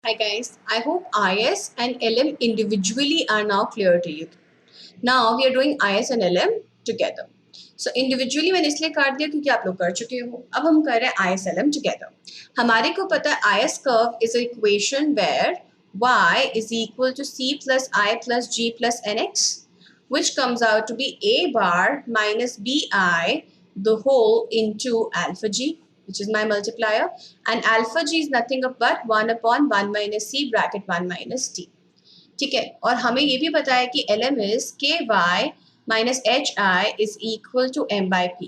Hi guys, I hope IS and LM individually are now clear to you. Now we are doing IS and LM together. So individually मैंने इसलिए काट दिया क्योंकि आप लोग कर चुके हो. अब हम कर रहे हैं IS LM together. हमारे को पता है IS curve is an equation where y is equal to c plus I plus g plus nx, which comes out to be a bar minus bi the whole into alpha g, which is my multiplier, and alpha g is nothing but 1 upon 1 minus c bracket 1 minus t. ठीक है, और हमें ये भी पता है कि LM is ky minus hi is equal to m by p.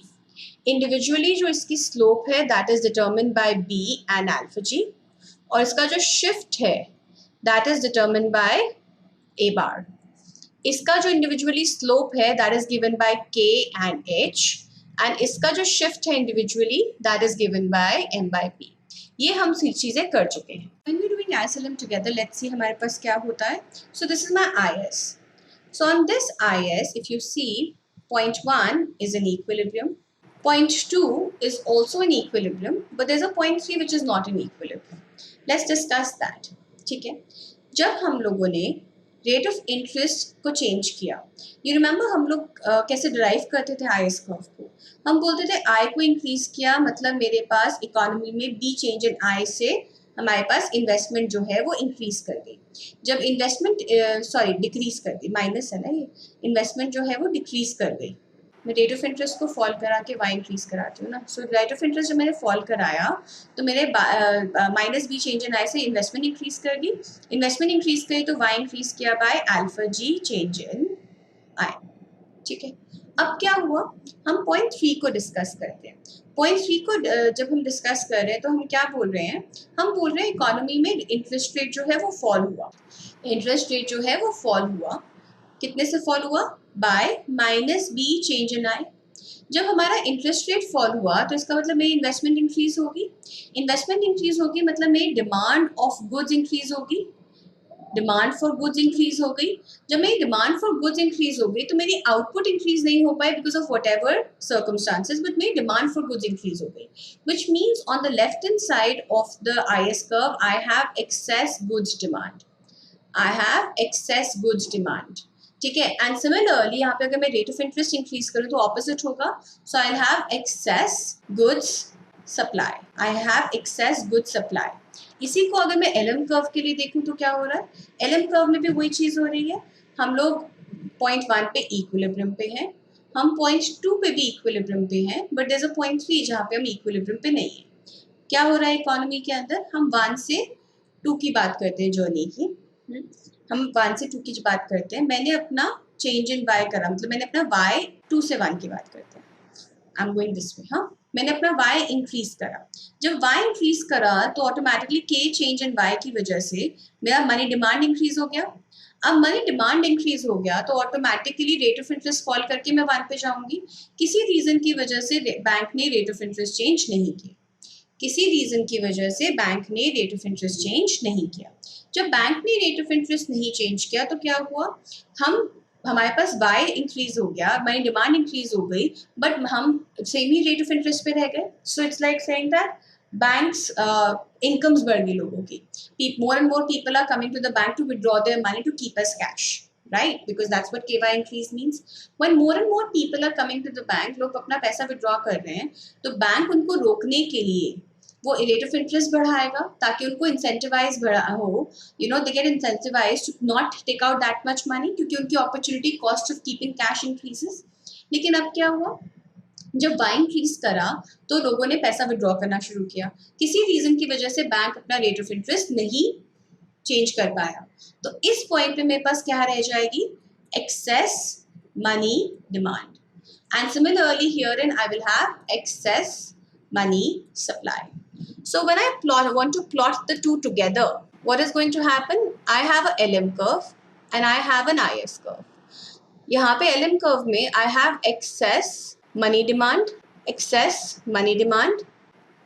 Individually जो इसकी स्लोप है that is determined by b and alpha g, और इसका जो शिफ्ट है that is determined by a bar. इसका जो इंडिविजुअली स्लोप है that is given by k and h, and इसका जो शिफ्ट है individually that is given by m by p. ये हम चीजें कर चुके हैं. When we're doing IS&LM together, let's see हमारे पास क्या होता है. So this is my IS. So on this IS, if you see, point 1 is in equilibrium. Point 2 is also in equilibrium, but there's a point 3 which is not in equilibrium. Let's discuss that. ठीक है. जब हम लोगों ने rate of interest को change किया, you remember हम लोग कैसे डिराइव करते थे IS कर्व को. हम बोलते थे I को इंक्रीज किया मतलब मेरे पास इकोनॉमी में B चेंज इन I से हमारे पास इन्वेस्टमेंट जो है वो इंक्रीज कर गई. जब इन्वेस्टमेंट डिक्रीज कर गई, माइनस है ना ये, इन्वेस्टमेंट जो है वो डिक्रीज कर गई. मैं रेट ऑफ इंटरेस्ट को फॉल करा के वाई इंक्रीज कराती हूँ ना. सो रेट ऑफ इंटरेस्ट जब मैंने फॉल कराया तो मेरे minus B change in I से इन्वेस्टमेंट इंक्रीज कर गई. इन्वेस्टमेंट इंक्रीज करी तो वाई इंक्रीज किया by alpha G change in I. ठीक है. अब क्या हुआ, हम पॉइंट 3 को डिस्कस करते हैं. पॉइंट 3 को जब हम डिस्कस कर रहे हैं तो हम क्या बोल रहे हैं, हम बोल रहे हैं इकोनॉमी में इंटरेस्ट रेट जो है वो फॉल हुआ. इंटरेस्ट रेट जो है वो फॉल हुआ. कितने से फॉल हुआ, by minus B change in I. जब हमारा इंटरेस्ट रेट फॉल हुआ तो इसका मतलब मेरी इन्वेस्टमेंट इंक्रीज होगी. इन्वेस्टमेंट इंक्रीज होगी मतलब मेरी डिमांड ऑफ गुड्स इंक्रीज होगी. डिमांड फॉर गुड्स इंक्रीज हो गई. जब मेरी डिमांड फॉर गुड्स इंक्रीज हो गई तो मेरी आउटपुट इंक्रीज नहीं हो पाई because of whatever circumstances, but मेरी डिमांड फॉर गुड्स इंक्रीज हो गई. Which means on the left hand side of the IS curve I have excess goods demand. I have excess goods demand. ठीक है. And similarly यहाँ पे अगर मैं rate of interest increase करूँ तो ऑपोजिट होगा. So I have excess goods supply. I have excess goods supply. इसी को अगर मैं LM कर्व के लिए देखूं तो क्या हो रहा है, LM कर्व में भी वही चीज हो रही है. हम लोग पॉइंट 1 पे इक्विलिब्रियम पे हैं, हम पॉइंट 2 पे भी इक्विलिब्रियम पे हैं, but there is a point 3 जहाँ पे हम इक्विलिब्रियम पे नहीं है. क्या हो रहा है इकोनॉमी के अंदर, हम 1 से 2 की बात करते हैं जर्नी की. हम 1 से 2 की बात करते हैं. मैंने अपना चेंज इन y करा, मतलब मैंने अपना y 2 से 1 की बात करते हैं. I am going this way. हाँ, मैंने अपना y इंक्रीज करा. जब y इंक्रीज करा तो automatically k change in y की वजह से मेरा मनी डिमांड इंक्रीज हो गया. अब मनी डिमांड इंक्रीज हो गया तो automatically rate of interest fall करके मैं 1 पे जाऊंगी. किसी रीजन की वजह से बैंक ने रेट ऑफ इंटरेस्ट चेंज नहीं किया. किसी रीजन की वजह से बैंक ने रेट ऑफ इंटरेस्ट चेंज नहीं किया. जब बैंक ने रेट ऑफ इंटरेस्ट नहीं चेंज किया तो क्या हुआ, हमारे पास y इंक्रीज हो गया, मनी डिमांड इंक्रीज हो गई, बट हम सेम ही रेट ऑफ इंटरेस्ट पे रह गए. So it's like saying that banks incomes बढ़ गई लोगों की. More and more people are coming to the bank to withdraw their money to keep us cash, right? Because that's what KY increase means. When more and more people are coming to the bank, लोग अपना पैसा withdraw कर रहे हैं तो bank उनको रोकने के लिए वो रेट ऑफ इंटरेस्ट बढ़ाएगा ताकि उनको इंसेंटिवाइज हो. You know, they get incentivise to not take out that much money क्योंकि उनकी opportunity cost of keeping cash increases. लेकिन अब क्या हुआ, जब y इंक्रीज करा तो लोगों ने पैसा विड्रॉ करना शुरू किया. किसी रीजन की वजह से बैंक अपना रेट ऑफ इंटरेस्ट नहीं चेंज कर पाया. तो इस पॉइंट पे मेरे पास क्या रह जाएगी, excess money demand. And similarly here in I will have excess money supply. So when I want to plot the two together, what is going to happen? I have a LM curve and I have an IS curve. यहाँ पे LM curve में I have excess money demand,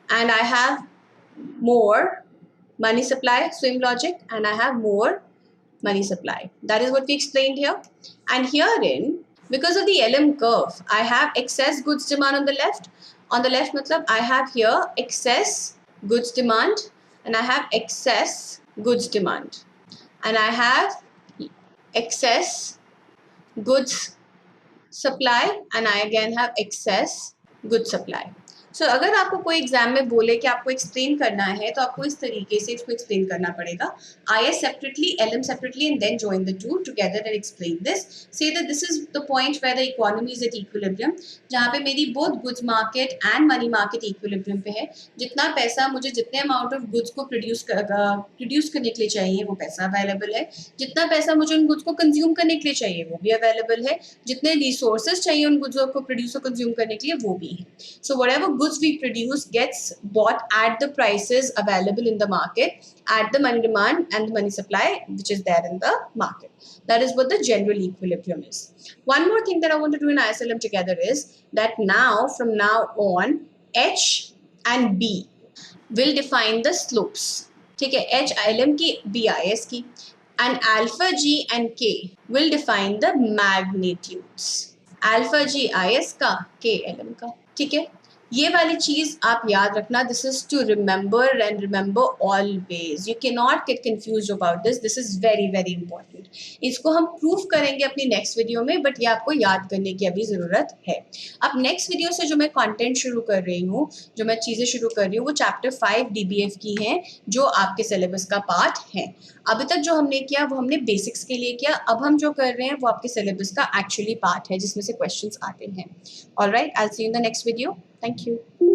and I have more money supply, swing logic, and I have more money supply. That is what we explained here. And herein, because of the LM curve, I have excess goods demand on the left. On the left, matlab I have here excess goods demand and I have excess goods demand, and I have excess goods supply, and I again have excess goods supply. So अगर आपको कोई exam में बोले कि आपको explain करना है तो आपको इस तरीके से इसको एक्सप्लेन करना पड़ेगा, IS separately, LM separately, and then join the two together and explain this. Say that this is the point where the economy is at equilibrium, जहाँ पे मेरी both goods market and money market equilibrium पे है. जितना पैसा मुझे जितने amount of goods को प्रोड्यूस करने के लिए चाहिए वो पैसा अवेलेबल है, जितना पैसा मुझे उन गुड्स को कंज्यूम करने के लिए चाहिए वो भी अवेलेबल है, जितने रिसोर्सेज चाहिए उन गुड्स को प्रोड्यूस और कंज्यूम करने के लिए वो भी है. So whatever goods we produce gets bought at the prices available in the market at the money demand and the money supply which is there in the market. That is what the general equilibrium is. One more thing that I want to do in IS&LM together is that now, from now on, H and B will define the slopes. ठीक है, H LM की, B IS की, and alpha G and K will define the magnitudes. Alpha G IS का, K LM का. ठीक है, ये वाली चीज आप याद रखना. This is to remember and remember always. You can not get confuse about this. This is very very important. इसको हम प्रूव करेंगे अपनी नेक्स्ट वीडियो में, बट ये आपको याद करने की अभी जरूरत है. अब नेक्स्ट वीडियो से जो मैं कंटेंट शुरू कर रही हूँ, जो मैं चीजें शुरू कर रही हूँ, वो चैप्टर 5 DBF की हैं, जो आपके सिलेबस का पार्ट है. अभी तक जो हमने किया वो हमने बेसिक्स के लिए किया. अब हम जो कर रहे हैं वो आपके सिलेबस का एक्चुअली पार्ट है, जिसमें से क्वेश्चंस आते हैं. Alright, I will see you in the next video. Thank you.